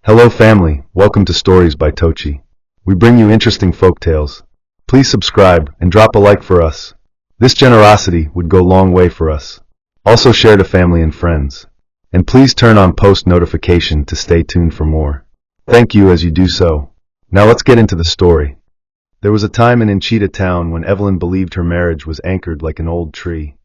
Hello family, welcome to Stories by Tocci. We bring you interesting folk tales. Please subscribe and drop a like for us. This generosity would go a long way for us. Also share to family and friends. And please turn on post notification to stay tuned for more. Thank you as you do so. Now let's get into the story. There was a time in Enchita town when Evelyn believed her marriage was anchored like an old tree.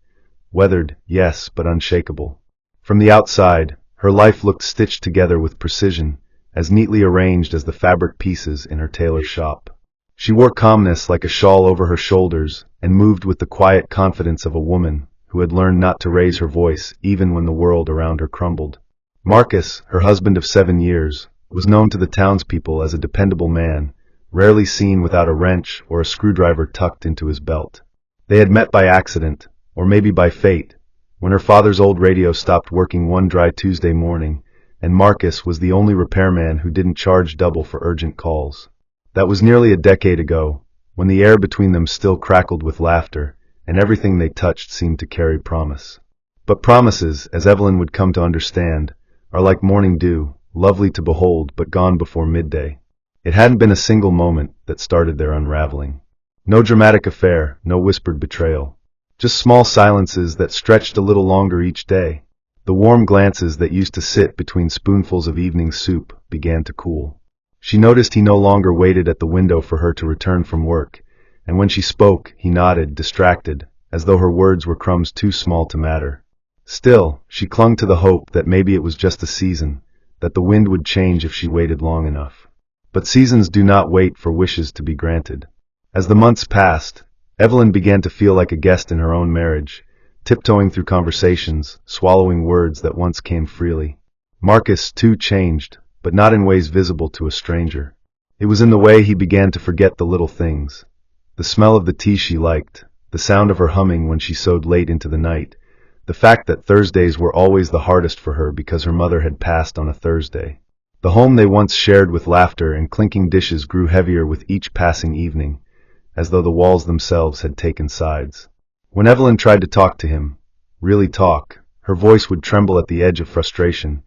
Weathered, yes, but unshakable. From the outside, her life looked stitched together with precision, as neatly arranged as the fabric pieces in her tailor's shop. She wore calmness like a shawl over her shoulders and moved with the quiet confidence of a woman who had learned not to raise her voice even when the world around her crumbled. Marcus, her husband of 7 years, was known to the townspeople as a dependable man, rarely seen without a wrench or a screwdriver tucked into his belt. They had met by accident, or maybe by fate, when her father's old radio stopped working one dry Tuesday morning, and Marcus was the only repairman who didn't charge double for urgent calls. That was nearly a decade ago, when the air between them still crackled with laughter, and everything they touched seemed to carry promise. But promises, as Evelyn would come to understand, are like morning dew, lovely to behold but gone before midday. It hadn't been a single moment that started their unraveling. No dramatic affair, no whispered betrayal. Just small silences that stretched a little longer each day. The warm glances that used to sit between spoonfuls of evening soup began to cool. She noticed he no longer waited at the window for her to return from work, and when she spoke, he nodded, distracted, as though her words were crumbs too small to matter. Still, she clung to the hope that maybe it was just a season, that the wind would change if she waited long enough. But seasons do not wait for wishes to be granted. As the months passed, Evelyn began to feel like a guest in her own marriage, tiptoeing through conversations, swallowing words that once came freely. Marcus, too, changed, but not in ways visible to a stranger. It was in the way he began to forget the little things. The smell of the tea she liked, the sound of her humming when she sewed late into the night, the fact that Thursdays were always the hardest for her because her mother had passed on a Thursday. The home they once shared with laughter and clinking dishes grew heavier with each passing evening, as though the walls themselves had taken sides. When Evelyn tried to talk to him, really talk, her voice would tremble at the edge of frustration,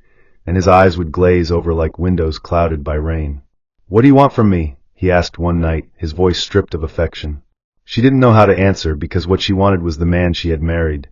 and his eyes would glaze over like windows clouded by rain. "What do you want from me?" he asked one night, his voice stripped of affection. She didn't know how to answer because what she wanted was the man she had married,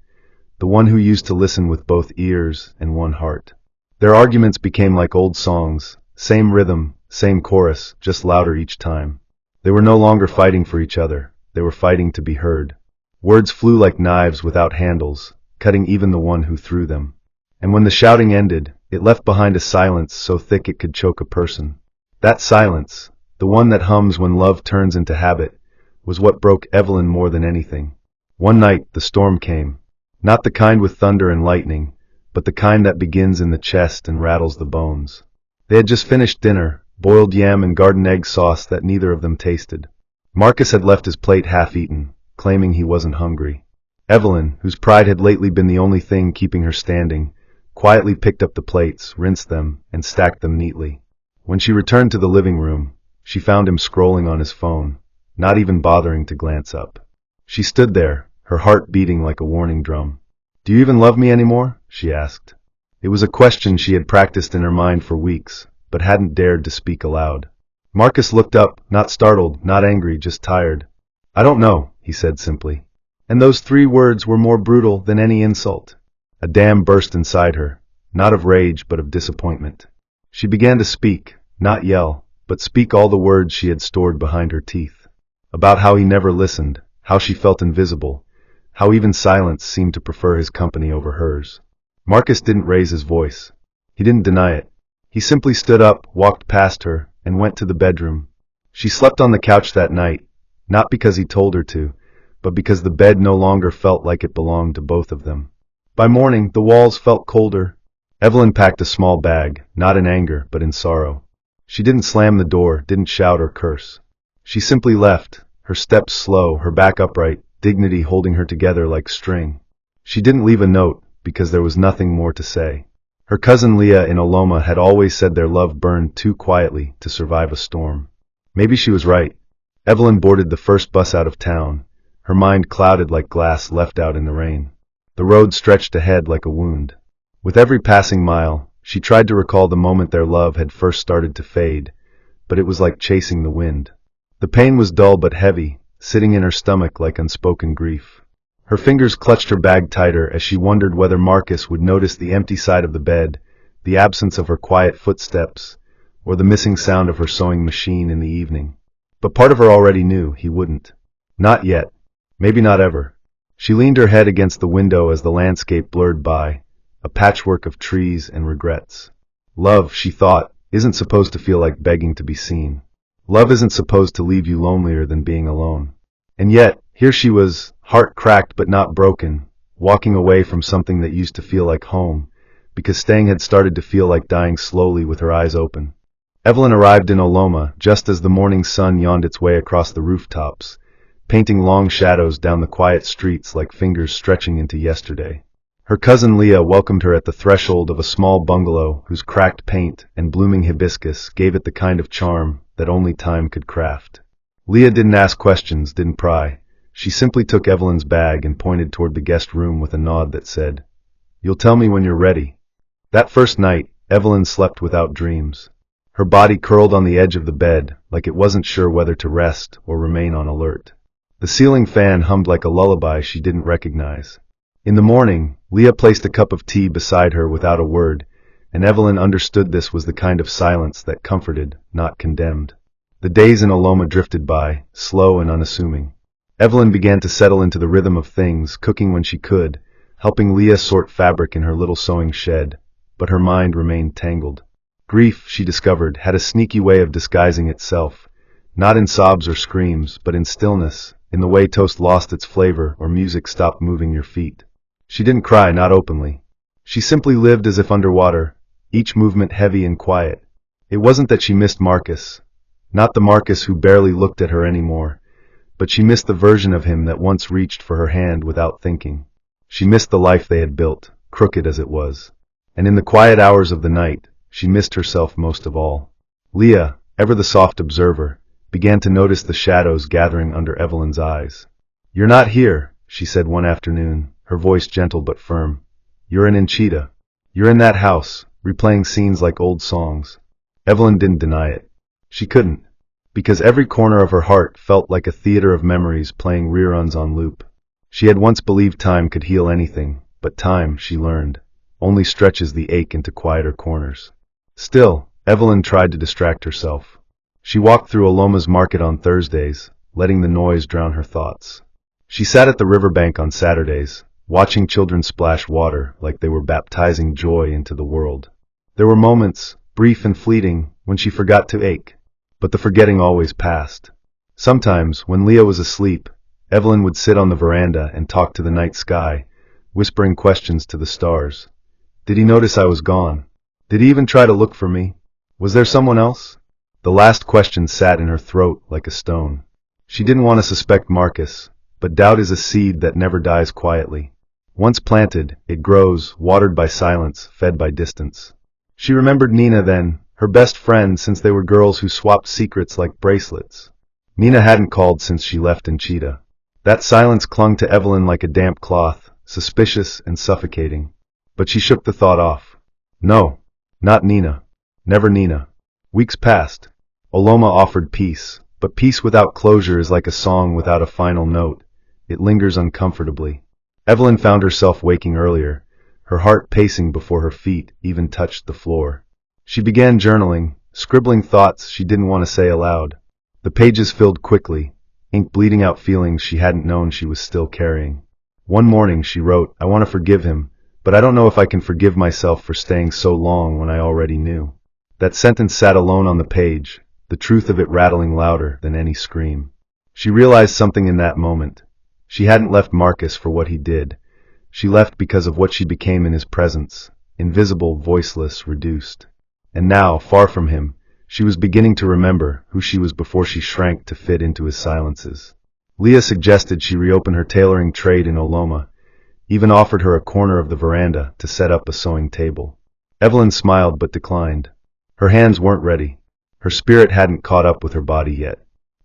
the one who used to listen with both ears and one heart. Their arguments became like old songs, same rhythm, same chorus, just louder each time. They were no longer fighting for each other, they were fighting to be heard. Words flew like knives without handles, cutting even the one who threw them. And when the shouting ended, it left behind a silence so thick it could choke a person. That silence, the one that hums when love turns into habit, was what broke Evelyn more than anything. One night, the storm came. Not the kind with thunder and lightning, but the kind that begins in the chest and rattles the bones. They had just finished dinner, boiled yam and garden egg sauce that neither of them tasted. Marcus had left his plate half-eaten, claiming he wasn't hungry. Evelyn, whose pride had lately been the only thing keeping her standing, quietly picked up the plates, rinsed them, and stacked them neatly. When she returned to the living room, she found him scrolling on his phone, not even bothering to glance up. She stood there, her heart beating like a warning drum. "Do you even love me anymore?" she asked. It was a question she had practiced in her mind for weeks, but hadn't dared to speak aloud. Marcus looked up, not startled, not angry, just tired. "I don't know," he said simply. And those 3 words were more brutal than any insult. A dam burst inside her, not of rage but of disappointment. She began to speak, not yell, but speak all the words she had stored behind her teeth. About how he never listened, how she felt invisible, how even silence seemed to prefer his company over hers. Marcus didn't raise his voice. He didn't deny it. He simply stood up, walked past her, and went to the bedroom. She slept on the couch that night, not because he told her to, but because the bed no longer felt like it belonged to both of them. By morning, the walls felt colder. Evelyn packed a small bag, not in anger, but in sorrow. She didn't slam the door, didn't shout or curse. She simply left, her steps slow, her back upright, dignity holding her together like string. She didn't leave a note, because there was nothing more to say. Her cousin Leah in Oloma had always said their love burned too quietly to survive a storm. Maybe she was right. Evelyn boarded the first bus out of town, her mind clouded like glass left out in the rain. The road stretched ahead like a wound. With every passing mile, She tried to recall the moment their love had first started to fade, but it was like chasing the wind. The pain was dull but heavy, sitting in her stomach like unspoken grief. Her fingers clutched her bag tighter as she wondered whether Marcus would notice the empty side of the bed, the absence of her quiet footsteps, or the missing sound of her sewing machine in the evening. But part of her already knew he wouldn't. Not yet. Maybe not ever. She leaned her head against the window as the landscape blurred by, a patchwork of trees and regrets. Love, she thought, isn't supposed to feel like begging to be seen. Love isn't supposed to leave you lonelier than being alone. And yet, here she was, heart cracked but not broken, walking away from something that used to feel like home, because staying had started to feel like dying slowly with her eyes open. Evelyn arrived in Oloma just as the morning sun yawned its way across the rooftops, painting long shadows down the quiet streets like fingers stretching into yesterday. Her cousin Leah welcomed her at the threshold of a small bungalow whose cracked paint and blooming hibiscus gave it the kind of charm that only time could craft. Leah didn't ask questions, didn't pry. She simply took Evelyn's bag and pointed toward the guest room with a nod that said, "You'll tell me when you're ready." That first night, Evelyn slept without dreams. Her body curled on the edge of the bed, like it wasn't sure whether to rest or remain on alert. The ceiling fan hummed like a lullaby she didn't recognize. In the morning, Leah placed a cup of tea beside her without a word, and Evelyn understood this was the kind of silence that comforted, not condemned. The days in Oloma drifted by, slow and unassuming. Evelyn began to settle into the rhythm of things, cooking when she could, helping Leah sort fabric in her little sewing shed, but her mind remained tangled. Grief, she discovered, had a sneaky way of disguising itself, not in sobs or screams, but in stillness, in the way toast lost its flavor or music stopped moving your feet. She didn't cry, not openly. She simply lived as if underwater, each movement heavy and quiet. It wasn't that she missed Marcus, not the Marcus who barely looked at her anymore, but she missed the version of him that once reached for her hand without thinking. She missed the life they had built, crooked as it was. And in the quiet hours of the night, she missed herself most of all. Leah, ever the soft observer, began to notice the shadows gathering under Evelyn's eyes. "You're not here," she said one afternoon, her voice gentle but firm. "You're in Enchita. You're in that house, replaying scenes like old songs." Evelyn didn't deny it. She couldn't, because every corner of her heart felt like a theater of memories playing reruns on loop. She had once believed time could heal anything, but time, she learned, only stretches the ache into quieter corners. Still, Evelyn tried to distract herself. She walked through Oloma's market on Thursdays, letting the noise drown her thoughts. She sat at the riverbank on Saturdays, watching children splash water like they were baptizing joy into the world. There were moments, brief and fleeting, when she forgot to ache, but the forgetting always passed. Sometimes, when Leah was asleep, Evelyn would sit on the veranda and talk to the night sky, whispering questions to the stars. Did he notice I was gone? Did he even try to look for me? Was there someone else? The last question sat in her throat like a stone. She didn't want to suspect Marcus, but doubt is a seed that never dies quietly. Once planted, it grows, watered by silence, fed by distance. She remembered Nina then, her best friend since they were girls who swapped secrets like bracelets. Nina hadn't called since she left Enchita. That silence clung to Evelyn like a damp cloth, suspicious and suffocating. But she shook the thought off. No, not Nina. Never Nina. Weeks passed. Oloma offered peace, but peace without closure is like a song without a final note. It lingers uncomfortably. Evelyn found herself waking earlier, her heart pacing before her feet even touched the floor. She began journaling, scribbling thoughts she didn't want to say aloud. The pages filled quickly, ink bleeding out feelings she hadn't known she was still carrying. One morning she wrote, "I want to forgive him, but I don't know if I can forgive myself for staying so long when I already knew." That sentence sat alone on the page, the truth of it rattling louder than any scream. She realized something in that moment. She hadn't left Marcus for what he did. She left because of what she became in his presence, invisible, voiceless, reduced. And now, far from him, she was beginning to remember who she was before she shrank to fit into his silences. Leah suggested she reopen her tailoring trade in Oloma, even offered her a corner of the veranda to set up a sewing table. Evelyn smiled but declined. Her hands weren't ready. Her spirit hadn't caught up with her body yet.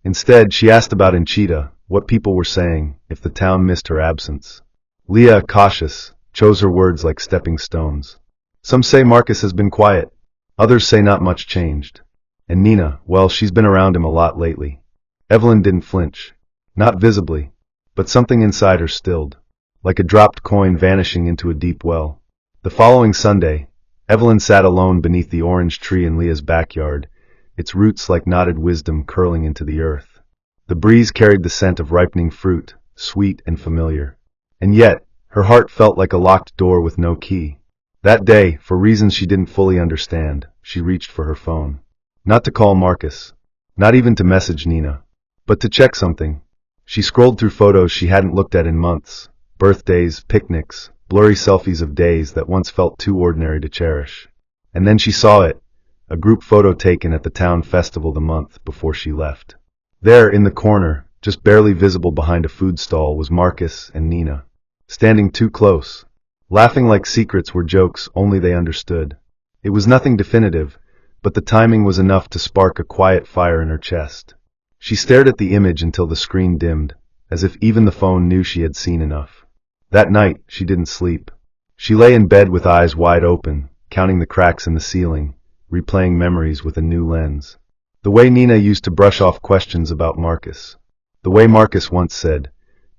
Instead, she asked about Enchita, what people were saying, if the town missed her absence. Leah, cautious, chose her words like stepping stones. Some say Marcus has been quiet. Others say not much changed. And Nina, well, she's been around him a lot lately. Evelyn didn't flinch. Not visibly. But something inside her stilled. Like a dropped coin vanishing into a deep well. The following Sunday, Evelyn sat alone beneath the orange tree in Leah's backyard, its roots like knotted wisdom curling into the earth. The breeze carried the scent of ripening fruit, sweet and familiar. And yet, her heart felt like a locked door with no key. That day, for reasons she didn't fully understand, she reached for her phone. Not to call Marcus. Not even to message Nina. But to check something. She scrolled through photos she hadn't looked at in months. Birthdays, picnics, blurry selfies of days that once felt too ordinary to cherish. And then she saw it. A group photo taken at the town festival the month before she left. There, in the corner, just barely visible behind a food stall, was Marcus and Nina. Standing too close. Laughing like secrets were jokes only they understood. It was nothing definitive, but the timing was enough to spark a quiet fire in her chest. She stared at the image until the screen dimmed, as if even the phone knew she had seen enough. That night, she didn't sleep. She lay in bed with eyes wide open, counting the cracks in the ceiling, replaying memories with a new lens. The way Nina used to brush off questions about Marcus. The way Marcus once said,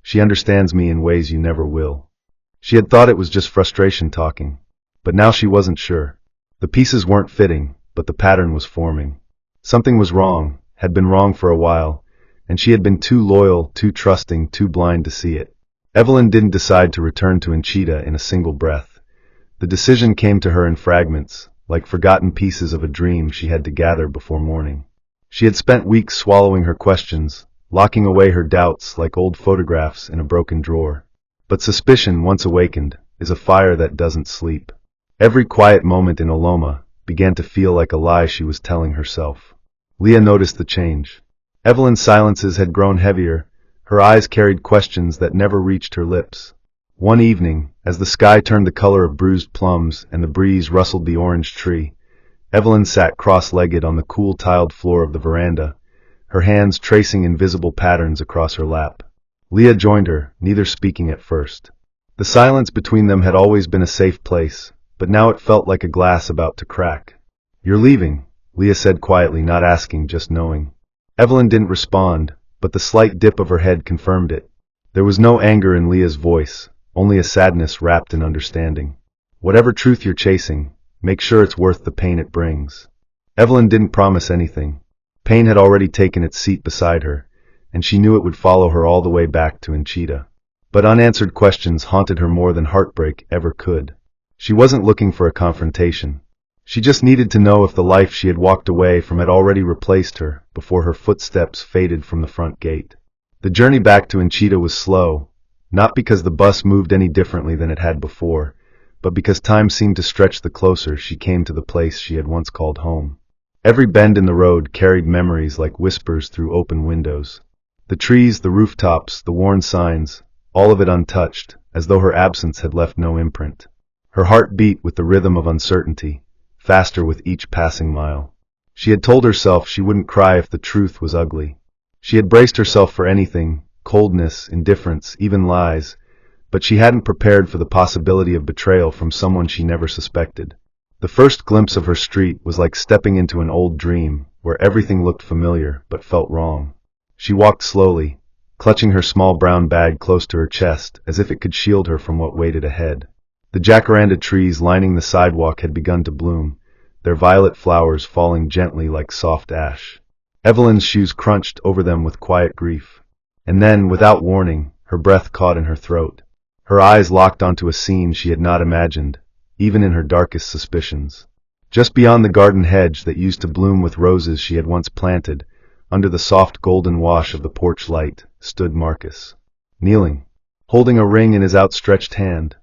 "She understands me in ways you never will." She had thought it was just frustration talking, but now she wasn't sure. The pieces weren't fitting, but the pattern was forming. Something was wrong, had been wrong for a while, and she had been too loyal, too trusting, too blind to see it. Evelyn didn't decide to return to Enchita in a single breath. The decision came to her in fragments, like forgotten pieces of a dream she had to gather before morning. She had spent weeks swallowing her questions, locking away her doubts like old photographs in a broken drawer. But suspicion, once awakened, is a fire that doesn't sleep. Every quiet moment in Oloma began to feel like a lie she was telling herself. Leah noticed the change. Evelyn's silences had grown heavier, her eyes carried questions that never reached her lips. One evening, as the sky turned the color of bruised plums and the breeze rustled the orange tree, Evelyn sat cross-legged on the cool tiled floor of the veranda, her hands tracing invisible patterns across her lap. Leah joined her, neither speaking at first. The silence between them had always been a safe place, but now it felt like a glass about to crack. "You're leaving," Leah said quietly, not asking, just knowing. Evelyn didn't respond, but the slight dip of her head confirmed it. There was no anger in Leah's voice, only a sadness wrapped in understanding. "Whatever truth you're chasing, make sure it's worth the pain it brings." Evelyn didn't promise anything. Pain had already taken its seat beside her, and she knew it would follow her all the way back to Enchita. But unanswered questions haunted her more than heartbreak ever could. She wasn't looking for a confrontation. She just needed to know if the life she had walked away from had already replaced her before her footsteps faded from the front gate. The journey back to Enchita was slow, not because the bus moved any differently than it had before, but because time seemed to stretch the closer she came to the place she had once called home. Every bend in the road carried memories like whispers through open windows. The trees, the rooftops, the worn signs, all of it untouched, as though her absence had left no imprint. Her heart beat with the rhythm of uncertainty, faster with each passing mile. She had told herself she wouldn't cry if the truth was ugly. She had braced herself for anything, coldness, indifference, even lies, but she hadn't prepared for the possibility of betrayal from someone she never suspected. The first glimpse of her street was like stepping into an old dream, where everything looked familiar but felt wrong. She walked slowly, clutching her small brown bag close to her chest as if it could shield her from what waited ahead. The jacaranda trees lining the sidewalk had begun to bloom, their violet flowers falling gently like soft ash. Evelyn's shoes crunched over them with quiet grief. And then, without warning, her breath caught in her throat. Her eyes locked onto a scene she had not imagined, even in her darkest suspicions. Just beyond the garden hedge that used to bloom with roses she had once planted, under the soft golden wash of the porch light, stood Marcus. Kneeling, holding a ring in his outstretched hand,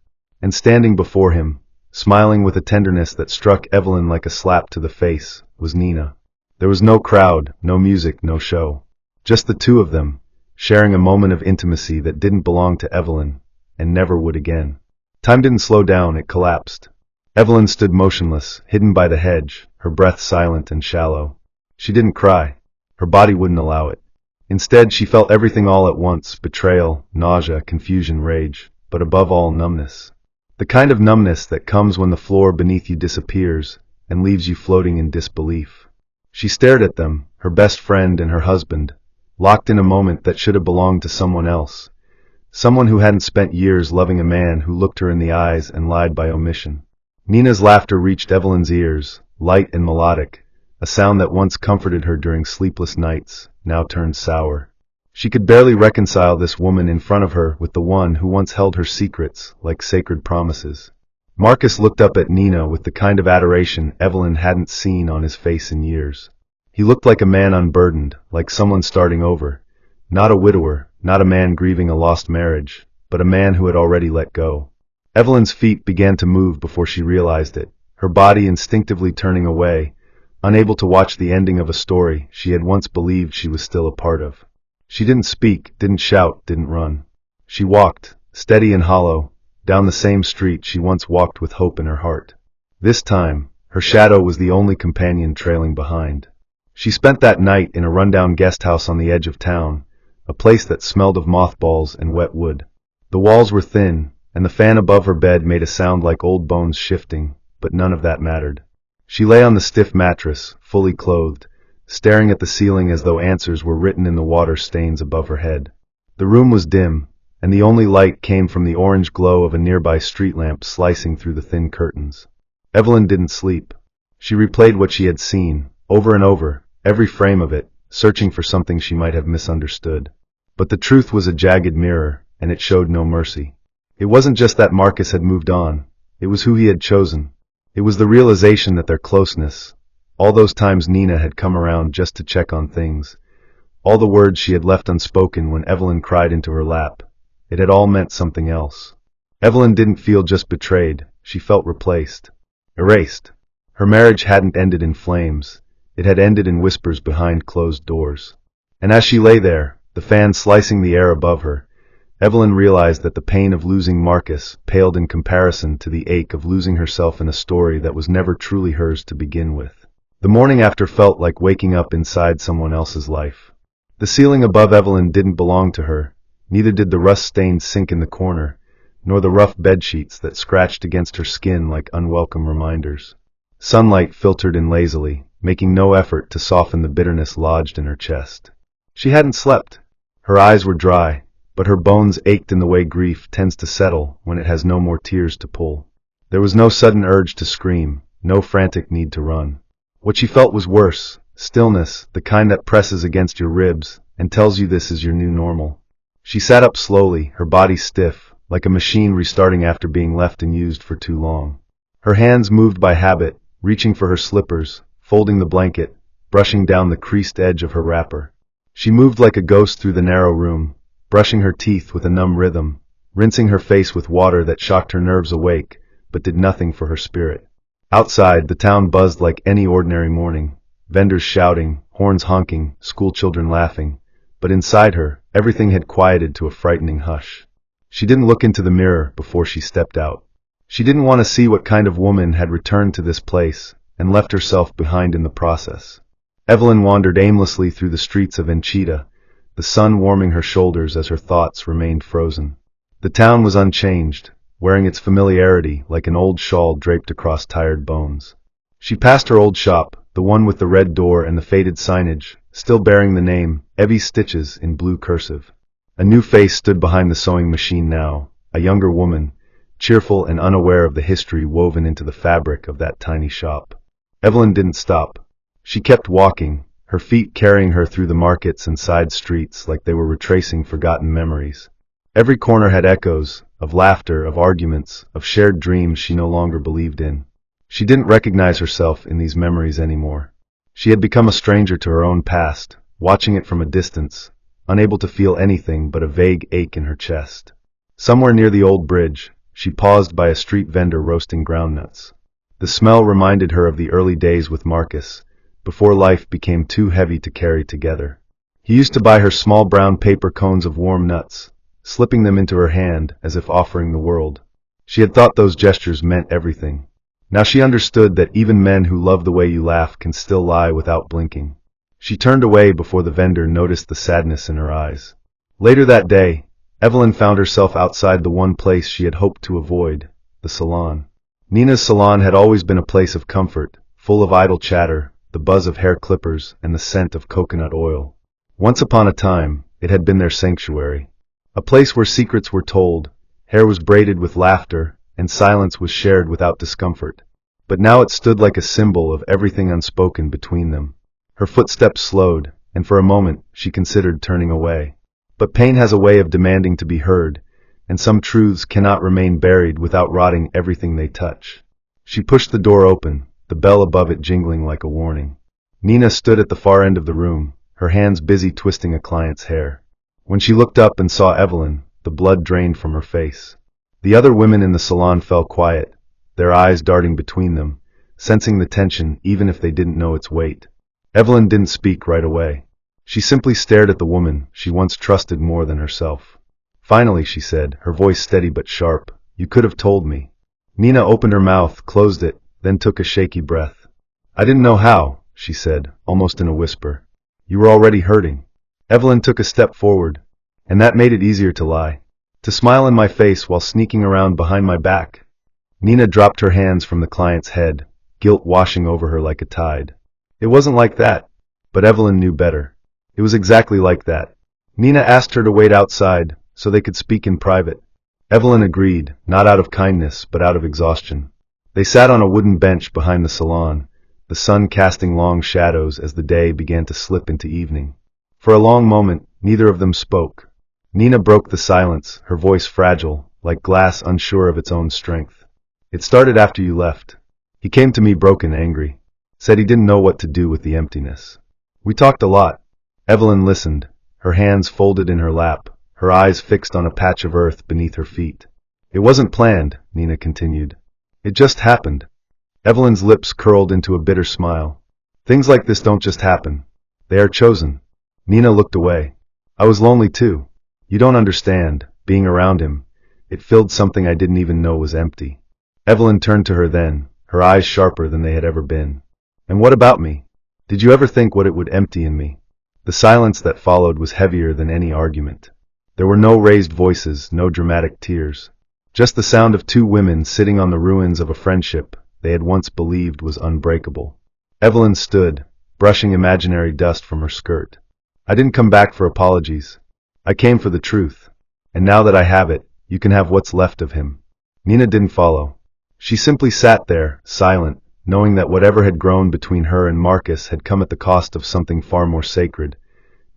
and standing before him, smiling with a tenderness that struck Evelyn like a slap to the face, was Nina. There was no crowd, no music, no show. Just the two of them, sharing a moment of intimacy that didn't belong to Evelyn, and never would again. Time didn't slow down, it collapsed. Evelyn stood motionless, hidden by the hedge, her breath silent and shallow. She didn't cry. Her body wouldn't allow it. Instead, she felt everything all at once, betrayal, nausea, confusion, rage, but above all, numbness. The kind of numbness that comes when the floor beneath you disappears and leaves you floating in disbelief. She stared at them, her best friend and her husband, locked in a moment that should have belonged to someone else. Someone who hadn't spent years loving a man who looked her in the eyes and lied by omission. Nina's laughter reached Evelyn's ears, light and melodic, a sound that once comforted her during sleepless nights, now turned sour. She could barely reconcile this woman in front of her with the one who once held her secrets like sacred promises. Marcus looked up at Nina with the kind of adoration Evelyn hadn't seen on his face in years. He looked like a man unburdened, like someone starting over. Not a widower, not a man grieving a lost marriage, but a man who had already let go. Evelyn's feet began to move before she realized it, her body instinctively turning away, unable to watch the ending of a story she had once believed she was still a part of. She didn't speak, didn't shout, didn't run. She walked, steady and hollow, down the same street she once walked with hope in her heart. This time, her shadow was the only companion trailing behind. She spent that night in a rundown guest house on the edge of town, a place that smelled of mothballs and wet wood. The walls were thin, and the fan above her bed made a sound like old bones shifting, but none of that mattered. She lay on the stiff mattress, fully clothed, staring at the ceiling as though answers were written in the water stains above her head. The room was dim, and the only light came from the orange glow of a nearby street lamp slicing through the thin curtains. Evelyn didn't sleep. She replayed what she had seen, over and over, every frame of it, searching for something she might have misunderstood. But the truth was a jagged mirror, and it showed no mercy. It wasn't just that Marcus had moved on, it was who he had chosen. It was the realization that their closeness, all those times Nina had come around just to check on things, all the words she had left unspoken when Evelyn cried into her lap, it had all meant something else. Evelyn didn't feel just betrayed, she felt replaced. Erased. Her marriage hadn't ended in flames, it had ended in whispers behind closed doors. And as she lay there, the fan slicing the air above her, Evelyn realized that the pain of losing Marcus paled in comparison to the ache of losing herself in a story that was never truly hers to begin with. The morning after felt like waking up inside someone else's life. The ceiling above Evelyn didn't belong to her, neither did the rust-stained sink in the corner, nor the rough bedsheets that scratched against her skin like unwelcome reminders. Sunlight filtered in lazily, making no effort to soften the bitterness lodged in her chest. She hadn't slept. Her eyes were dry, but her bones ached in the way grief tends to settle when it has no more tears to pull. There was no sudden urge to scream, no frantic need to run. What she felt was worse, stillness, the kind that presses against your ribs and tells you this is your new normal. She sat up slowly, her body stiff, like a machine restarting after being left unused for too long. Her hands moved by habit, reaching for her slippers, folding the blanket, brushing down the creased edge of her wrapper. She moved like a ghost through the narrow room, brushing her teeth with a numb rhythm, rinsing her face with water that shocked her nerves awake, but did nothing for her spirit. Outside, the town buzzed like any ordinary morning, vendors shouting, horns honking, schoolchildren laughing, but inside her, everything had quieted to a frightening hush. She didn't look into the mirror before she stepped out. She didn't want to see what kind of woman had returned to this place and left herself behind in the process. Evelyn wandered aimlessly through the streets of Enchita, the sun warming her shoulders as her thoughts remained frozen. The town was unchanged, wearing its familiarity like an old shawl draped across tired bones. She passed her old shop, the one with the red door and the faded signage, still bearing the name, Evie Stitches, in blue cursive. A new face stood behind the sewing machine now, a younger woman, cheerful and unaware of the history woven into the fabric of that tiny shop. Evelyn didn't stop. She kept walking, her feet carrying her through the markets and side streets like they were retracing forgotten memories. Every corner had echoes, of laughter, of arguments, of shared dreams she no longer believed in. She didn't recognize herself in these memories anymore. She had become a stranger to her own past, watching it from a distance, unable to feel anything but a vague ache in her chest. Somewhere near the old bridge, she paused by a street vendor roasting groundnuts. The smell reminded her of the early days with Marcus, before life became too heavy to carry together. He used to buy her small brown paper cones of warm nuts, slipping them into her hand as if offering the world. She had thought those gestures meant everything. Now she understood that even men who love the way you laugh can still lie without blinking. She turned away before the vendor noticed the sadness in her eyes. Later that day, Evelyn found herself outside the one place she had hoped to avoid, the salon. Nina's salon had always been a place of comfort, full of idle chatter, the buzz of hair clippers, and the scent of coconut oil. Once upon a time, it had been their sanctuary. A place where secrets were told, hair was braided with laughter, and silence was shared without discomfort. But now it stood like a symbol of everything unspoken between them. Her footsteps slowed, and for a moment she considered turning away. But pain has a way of demanding to be heard, and some truths cannot remain buried without rotting everything they touch. She pushed the door open, the bell above it jingling like a warning. Nina stood at the far end of the room, her hands busy twisting a client's hair. When she looked up and saw Evelyn, the blood drained from her face. The other women in the salon fell quiet, their eyes darting between them, sensing the tension even if they didn't know its weight. Evelyn didn't speak right away. She simply stared at the woman she once trusted more than herself. Finally, she said, her voice steady but sharp, "You could have told me." Nina opened her mouth, closed it, then took a shaky breath. "I didn't know how," she said, almost in a whisper. "You were already hurting." Evelyn took a step forward, "And that made it easier to lie. To smile in my face while sneaking around behind my back." Nina dropped her hands from the client's head, guilt washing over her like a tide. "It wasn't like that." But Evelyn knew better. It was exactly like that. Nina asked her to wait outside, so they could speak in private. Evelyn agreed, not out of kindness, but out of exhaustion. They sat on a wooden bench behind the salon, the sun casting long shadows as the day began to slip into evening. For a long moment, neither of them spoke. Nina broke the silence, her voice fragile, like glass unsure of its own strength. "It started after you left. He came to me broken, angry. Said he didn't know what to do with the emptiness. We talked a lot." Evelyn listened, her hands folded in her lap, her eyes fixed on a patch of earth beneath her feet. "It wasn't planned," Nina continued. "It just happened." Evelyn's lips curled into a bitter smile. "Things like this don't just happen. They are chosen." Nina looked away. "I was lonely too. You don't understand, being around him. It filled something I didn't even know was empty." Evelyn turned to her then, her eyes sharper than they had ever been. "And what about me? Did you ever think what it would empty in me?" The silence that followed was heavier than any argument. There were no raised voices, no dramatic tears. Just the sound of two women sitting on the ruins of a friendship they had once believed was unbreakable. Evelyn stood, brushing imaginary dust from her skirt. "I didn't come back for apologies. I came for the truth. And now that I have it, you can have what's left of him." Nina didn't follow. She simply sat there, silent, knowing that whatever had grown between her and Marcus had come at the cost of something far more sacred,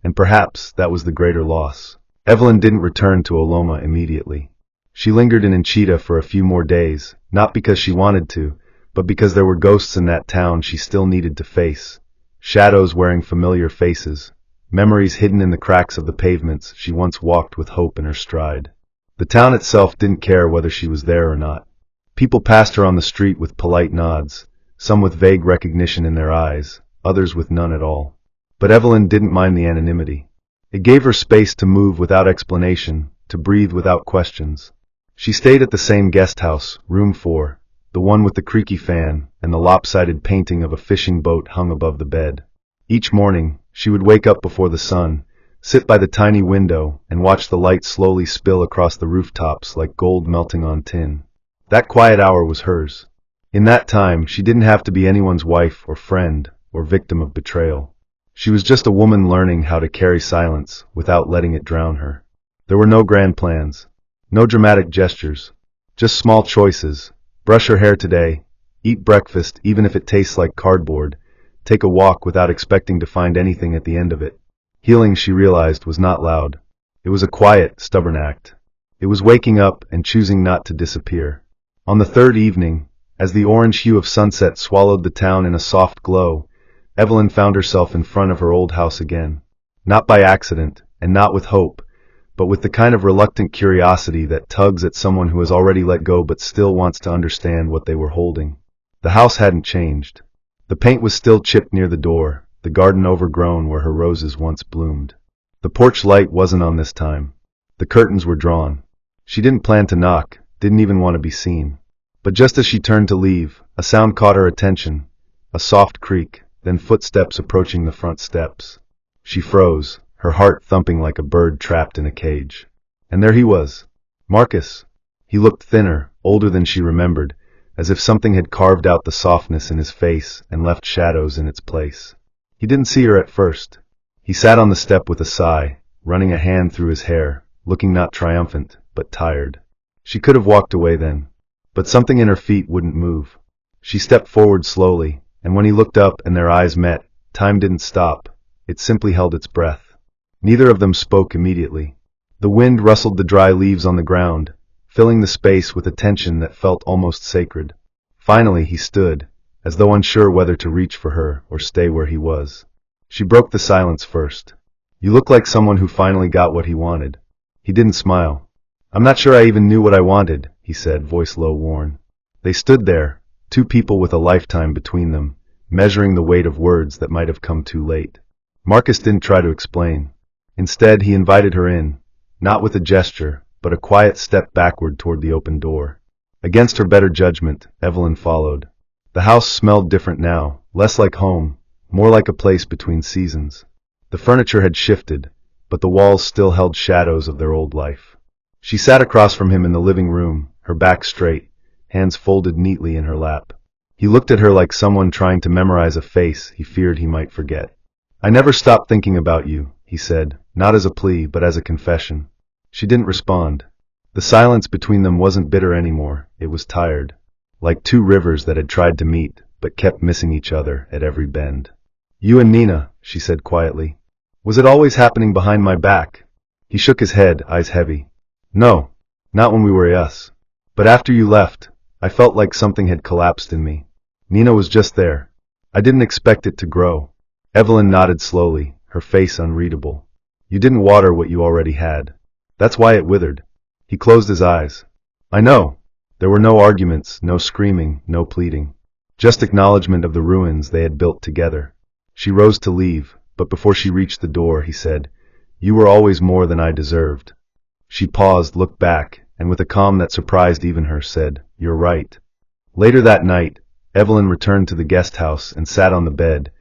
and perhaps that was the greater loss. Evelyn didn't return to Oloma immediately. She lingered in Enchita for a few more days, not because she wanted to, but because there were ghosts in that town she still needed to face, shadows wearing familiar faces, memories hidden in the cracks of the pavements she once walked with hope in her stride. The town itself didn't care whether she was there or not. People passed her on the street with polite nods, some with vague recognition in their eyes, others with none at all. But Evelyn didn't mind the anonymity. It gave her space to move without explanation, to breathe without questions. She stayed at the same guest house, room 4, the one with the creaky fan and the lopsided painting of a fishing boat hung above the bed. Each morning, she would wake up before the sun, sit by the tiny window, and watch the light slowly spill across the rooftops like gold melting on tin. That quiet hour was hers. In that time, she didn't have to be anyone's wife or friend or victim of betrayal. She was just a woman learning how to carry silence without letting it drown her. There were no grand plans, no dramatic gestures, just small choices. Brush her hair today, eat breakfast even if it tastes like cardboard, take a walk without expecting to find anything at the end of it. Healing, she realized, was not loud. It was a quiet, stubborn act. It was waking up and choosing not to disappear. On the third evening, as the orange hue of sunset swallowed the town in a soft glow, Evelyn found herself in front of her old house again. Not by accident, and not with hope, but with the kind of reluctant curiosity that tugs at someone who has already let go but still wants to understand what they were holding. The house hadn't changed. The paint was still chipped near the door, the garden overgrown where her roses once bloomed. The porch light wasn't on this time. The curtains were drawn. She didn't plan to knock, didn't even want to be seen. But just as she turned to leave, a sound caught her attention, a soft creak, then footsteps approaching the front steps. She froze, her heart thumping like a bird trapped in a cage. And there he was, Marcus. He looked thinner, older than she remembered, as if something had carved out the softness in his face and left shadows in its place. He didn't see her at first. He sat on the step with a sigh, running a hand through his hair, looking not triumphant, but tired. She could have walked away then, but something in her feet wouldn't move. She stepped forward slowly, and when he looked up and their eyes met, time didn't stop, it simply held its breath. Neither of them spoke immediately. The wind rustled the dry leaves on the ground, filling the space with a tension that felt almost sacred. Finally he stood, as though unsure whether to reach for her or stay where he was. She broke the silence first. "You look like someone who finally got what he wanted." He didn't smile. "I'm not sure I even knew what I wanted," he said, voice low worn. They stood there, two people with a lifetime between them, measuring the weight of words that might have come too late. Marcus didn't try to explain. Instead, he invited her in, not with a gesture, but a quiet step backward toward the open door. Against her better judgment, Evelyn followed. The house smelled different now, less like home, more like a place between seasons. The furniture had shifted, but the walls still held shadows of their old life. She sat across from him in the living room, her back straight, hands folded neatly in her lap. He looked at her like someone trying to memorize a face he feared he might forget. "I never stopped thinking about you," he said, not as a plea but as a confession. She didn't respond. The silence between them wasn't bitter anymore, it was tired. Like two rivers that had tried to meet, but kept missing each other at every bend. "You and Nina," she said quietly. "Was it always happening behind my back?" He shook his head, eyes heavy. "No, not when we were us. But after you left, I felt like something had collapsed in me. Nina was just there. I didn't expect it to grow." Evelyn nodded slowly, her face unreadable. "You didn't water what you already had. That's why it withered." He closed his eyes. "I know." There were no arguments, no screaming, no pleading. Just acknowledgement of the ruins they had built together. She rose to leave, but before she reached the door, he said, "You were always more than I deserved." She paused, looked back, and with a calm that surprised even her, said, "You're right." Later that night, Evelyn returned to the guest house and sat on the bed,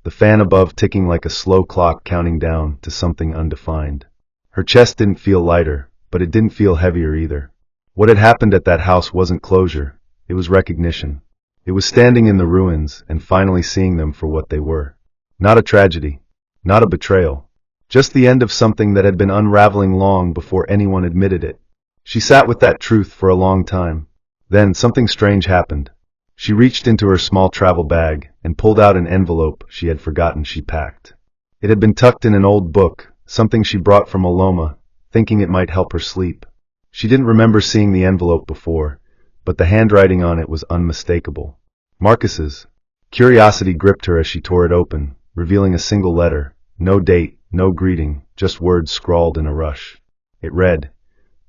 the fan above ticking like a slow clock counting down to something undefined. Her chest didn't feel lighter, but it didn't feel heavier either. What had happened at that house wasn't closure, it was recognition. It was standing in the ruins and finally seeing them for what they were. Not a tragedy, not a betrayal, just the end of something that had been unraveling long before anyone admitted it. She sat with that truth for a long time. Then something strange happened. She reached into her small travel bag and pulled out an envelope she had forgotten she packed. It had been tucked in an old book, something she brought from Aloma, thinking it might help her sleep. She didn't remember seeing the envelope before, but the handwriting on it was unmistakable. Marcus's. Curiosity gripped her as she tore it open, revealing a single letter, no date, no greeting, just words scrawled in a rush. It read,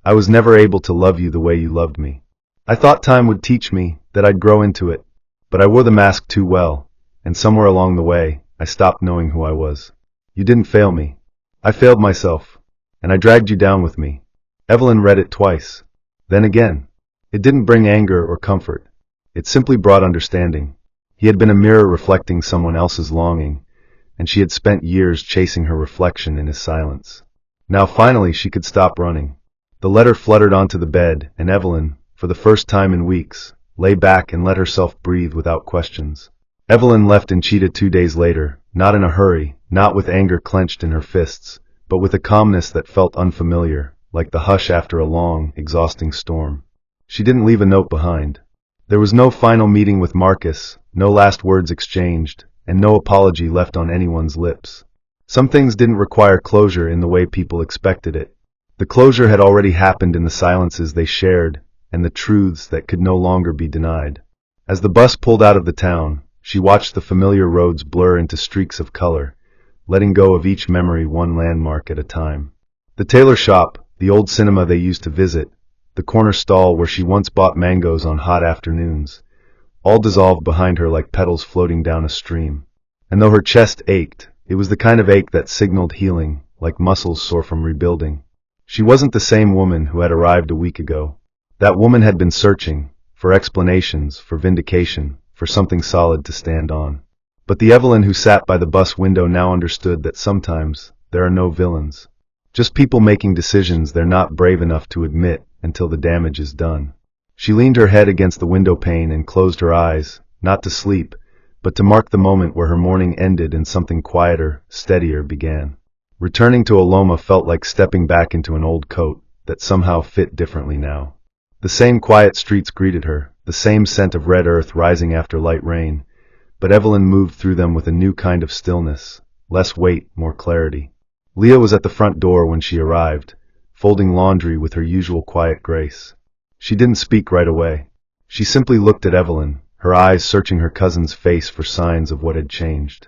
"I was never able to love you the way you loved me. I thought time would teach me, that I'd grow into it, but I wore the mask too well, and somewhere along the way, I stopped knowing who I was. You didn't fail me. I failed myself, and I dragged you down with me." Evelyn read it twice. Then again. It didn't bring anger or comfort. It simply brought understanding. He had been a mirror reflecting someone else's longing, and she had spent years chasing her reflection in his silence. Now finally she could stop running. The letter fluttered onto the bed, and Evelyn, for the first time in weeks, lay back and let herself breathe without questions. Evelyn left Enchita 2 days later, not in a hurry, not with anger clenched in her fists, but with a calmness that felt unfamiliar, like the hush after a long, exhausting storm. She didn't leave a note behind. There was no final meeting with Marcus, no last words exchanged, and no apology left on anyone's lips. Some things didn't require closure in the way people expected it. The closure had already happened in the silences they shared, and the truths that could no longer be denied. As the bus pulled out of the town, she watched the familiar roads blur into streaks of color, letting go of each memory one landmark at a time. The tailor shop, the old cinema they used to visit, the corner stall where she once bought mangoes on hot afternoons, all dissolved behind her like petals floating down a stream. And though her chest ached, it was the kind of ache that signaled healing, like muscles sore from rebuilding. She wasn't the same woman who had arrived a week ago. That woman had been searching, for explanations, for vindication, for something solid to stand on. But the Evelyn who sat by the bus window now understood that sometimes there are no villains. Just people making decisions they're not brave enough to admit until the damage is done. She leaned her head against the window pane and closed her eyes, not to sleep, but to mark the moment where her morning ended and something quieter, steadier began. Returning to Aloma felt like stepping back into an old coat that somehow fit differently now. The same quiet streets greeted her, the same scent of red earth rising after light rain, but Evelyn moved through them with a new kind of stillness, less weight, more clarity. Leah was at the front door when she arrived, folding laundry with her usual quiet grace. She didn't speak right away. She simply looked at Evelyn, her eyes searching her cousin's face for signs of what had changed.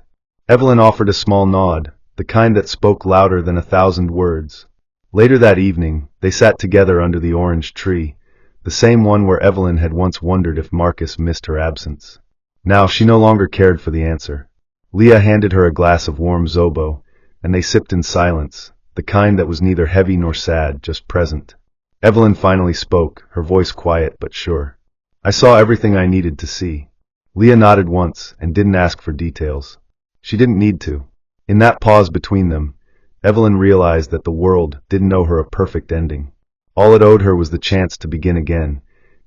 Evelyn offered a small nod, the kind that spoke louder than 1,000 words. Later that evening, they sat together under the orange tree, the same one where Evelyn had once wondered if Marcus missed her absence. Now she no longer cared for the answer. Leah handed her a glass of warm zobo, and they sipped in silence, the kind that was neither heavy nor sad, just present. Evelyn finally spoke, her voice quiet but sure. "I saw everything I needed to see." Leah nodded once and didn't ask for details. She didn't need to. In that pause between them, Evelyn realized that the world didn't owe her a perfect ending. All it owed her was the chance to begin again,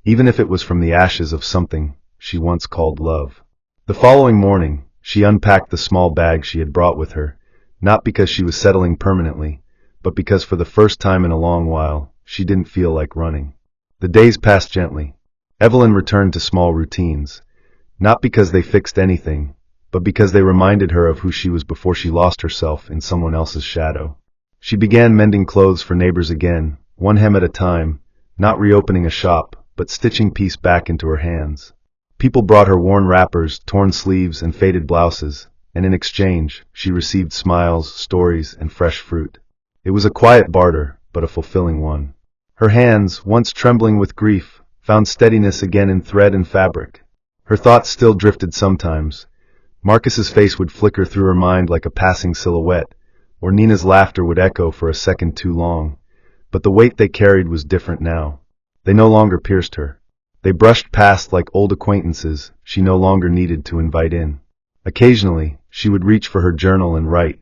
even if it was from the ashes of something she once called love. The following morning, she unpacked the small bag she had brought with her, not because she was settling permanently, but because for the first time in a long while, she didn't feel like running. The days passed gently. Evelyn returned to small routines, not because they fixed anything, but because they reminded her of who she was before she lost herself in someone else's shadow. She began mending clothes for neighbors again, one hem at a time, not reopening a shop, but stitching peace back into her hands. People brought her worn wrappers, torn sleeves, and faded blouses, and in exchange, she received smiles, stories, and fresh fruit. It was a quiet barter, but a fulfilling one. Her hands, once trembling with grief, found steadiness again in thread and fabric. Her thoughts still drifted sometimes. Marcus's face would flicker through her mind like a passing silhouette, or Nina's laughter would echo for a second too long. But the weight they carried was different now. They no longer pierced her. They brushed past like old acquaintances she no longer needed to invite in. Occasionally, she would reach for her journal and write,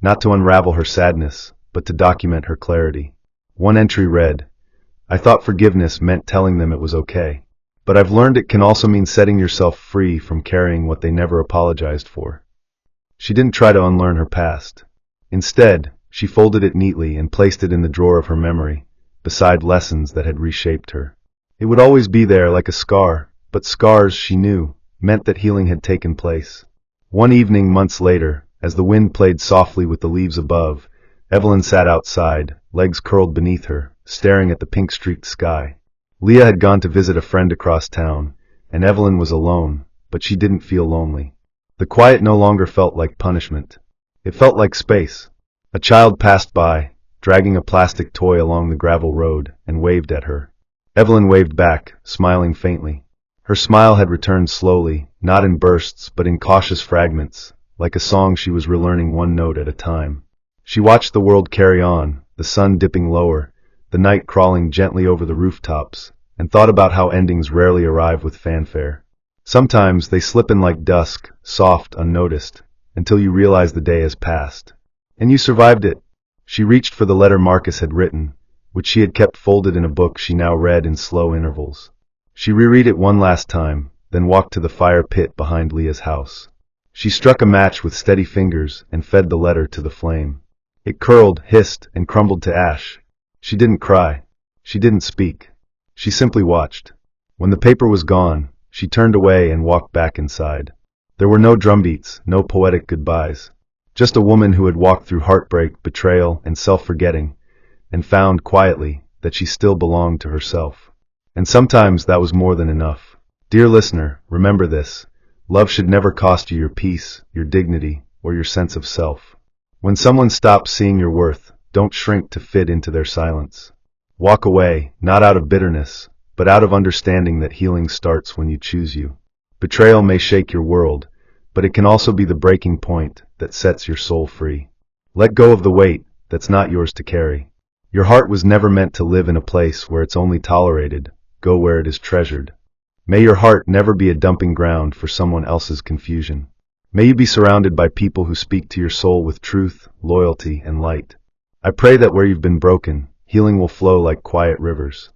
not to unravel her sadness, but to document her clarity. One entry read, "I thought forgiveness meant telling them it was okay. But I've learned it can also mean setting yourself free from carrying what they never apologized for." She didn't try to unlearn her past. Instead, she folded it neatly and placed it in the drawer of her memory, beside lessons that had reshaped her. It would always be there like a scar, but scars, she knew, meant that healing had taken place. One evening months later, as the wind played softly with the leaves above, Evelyn sat outside, legs curled beneath her, staring at the pink-streaked sky. Leah had gone to visit a friend across town, and Evelyn was alone, but she didn't feel lonely. The quiet no longer felt like punishment. It felt like space. A child passed by, dragging a plastic toy along the gravel road, and waved at her. Evelyn waved back, smiling faintly. Her smile had returned slowly, not in bursts but in cautious fragments, like a song she was relearning one note at a time. She watched the world carry on, the sun dipping lower, the night crawling gently over the rooftops, and thought about how endings rarely arrive with fanfare. Sometimes they slip in like dusk, soft, unnoticed, until you realize the day has passed. And you survived it. She reached for the letter Marcus had written, which she had kept folded in a book she now read in slow intervals. She reread it one last time, then walked to the fire pit behind Leah's house. She struck a match with steady fingers and fed the letter to the flame. It curled, hissed, and crumbled to ash. She didn't cry. She didn't speak. She simply watched. When the paper was gone, she turned away and walked back inside. There were no drumbeats, no poetic goodbyes. Just a woman who had walked through heartbreak, betrayal, and self-forgetting, and found, quietly, that she still belonged to herself. And sometimes that was more than enough. Dear listener, remember this. Love should never cost you your peace, your dignity, or your sense of self. When someone stops seeing your worth, don't shrink to fit into their silence. Walk away, not out of bitterness, but out of understanding that healing starts when you choose you. Betrayal may shake your world, but it can also be the breaking point that sets your soul free. Let go of the weight that's not yours to carry. Your heart was never meant to live in a place where it's only tolerated. Go where it is treasured. May your heart never be a dumping ground for someone else's confusion. May you be surrounded by people who speak to your soul with truth, loyalty, and light. I pray that where you've been broken, healing will flow like quiet rivers.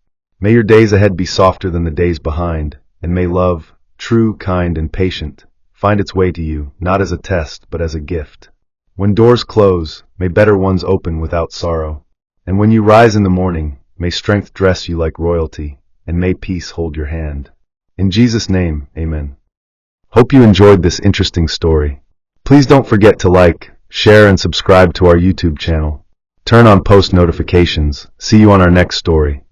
May your days ahead be softer than the days behind, and may love, true, kind, and patient, find its way to you, not as a test, but as a gift. When doors close, may better ones open without sorrow. And when you rise in the morning, may strength dress you like royalty, and may peace hold your hand. In Jesus' name, amen. Hope you enjoyed this interesting story. Please don't forget to like, share, and subscribe to our YouTube channel. Turn on post notifications. See you on our next story.